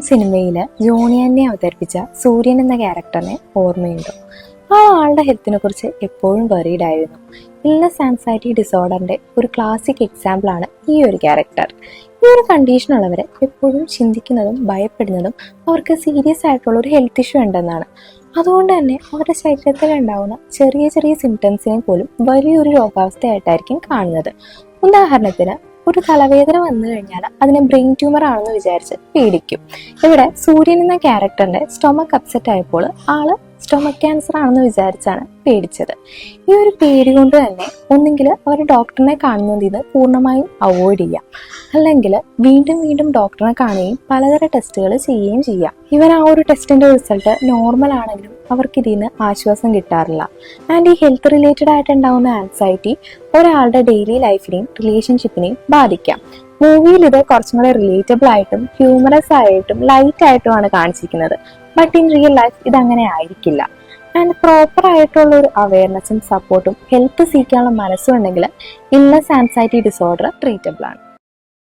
സിനിമയിൽ ജോണി ആന്റണി അവതരിപ്പിച്ച സൂര്യൻ എന്ന ക്യാരക്ടറിനെ ഓർമ്മയുണ്ടോ? ആ ആളുടെ ഹെൽത്തിനെ കുറിച്ച് എപ്പോഴും വറീഡ് ആയിരുന്നു. ഇൽനെസ് ആൻസൈറ്റി ഡിസോർഡറിന്റെ ഒരു ക്ലാസിക് എക്സാമ്പിൾ ആണ് ഈ ഒരു ക്യാരക്ടർ. ഈ ഒരു കണ്ടീഷനുള്ളവരെ എപ്പോഴും ചിന്തിക്കുന്നതും ഭയപ്പെടുന്നതും അവർക്ക് സീരിയസ് ആയിട്ടുള്ള ഒരു ഹെൽത്ത് ഇഷ്യൂ ഉണ്ടെന്നാണ്. അതുകൊണ്ട് തന്നെ അവരുടെ ശരീരത്തിൽ ഉണ്ടാകുന്ന ചെറിയ ചെറിയ സിംറ്റംസിനെ പോലും വലിയൊരു രോഗാവസ്ഥയായിട്ടായിരിക്കും കാണുന്നത്. ഉദാഹരണത്തിന്, ഒരു തലവേദന വന്നു കഴിഞ്ഞാൽ അതിനെ ബ്രെയിൻ ട്യൂമർ ആണെന്ന് വിചാരിച്ച് പേടിക്കും. ഇവിടെ സൂര്യൻ എന്ന ക്യാരക്ടറിന്റെ സ്റ്റൊമക് അപ്സെറ്റ് ആയപ്പോൾ ആള് സ്റ്റൊമക് ക്യാൻസർ ആണെന്ന് വിചാരിച്ചാണ് പേടിച്ചത്. ഈ ഒരു പേടി കൊണ്ട് തന്നെ ഒന്നെങ്കിൽ അവർ ഡോക്ടറിനെ കാണുന്നതിന് പൂർണ്ണമായും അവോയ്ഡ് ചെയ്യാം, അല്ലെങ്കിൽ വീണ്ടും വീണ്ടും ഡോക്ടറിനെ കാണുകയും പലതരം ടെസ്റ്റുകൾ ചെയ്യുകയും ചെയ്യാം. ഇവൻ ആ ഒരു ടെസ്റ്റിന്റെ റിസൾട്ട് നോർമൽ ആണെങ്കിലും അവർക്ക് ഇതിന് ആശ്വാസം കിട്ടാറില്ല. ആൻഡ് ഈ ഹെൽത്ത് റിലേറ്റഡ് ആയിട്ട് ഉണ്ടാവുന്ന ആൻസൈറ്റി ഒരാളുടെ ഡെയിലി ലൈഫിനെയും റിലേഷൻഷിപ്പിനെയും ബാധിക്കാം. മൂവിയിൽ ഇത് കുറച്ചും കൂടെ റിലേറ്റബിൾ ആയിട്ടും ഹ്യൂമറസ് ആയിട്ടും ലൈറ്റ് ആയിട്ടുമാണ് കാണിച്ചിരിക്കുന്നത്. ബട്ട് ഇൻ റിയൽ ലൈഫ് ഇതങ്ങനെ ആയിരിക്കില്ല. ആൻഡ് പ്രോപ്പർ ആയിട്ടുള്ള ഒരു അവയർനെസ്സും സപ്പോർട്ടും ഹെൽപ്പ് സീക്കാനുള്ള മനസ്സും ഉണ്ടെങ്കിൽ ഇൽനെസ് ആൻസൈറ്റി ഡിസോർഡർ ട്രീറ്റബിൾ ആണ്.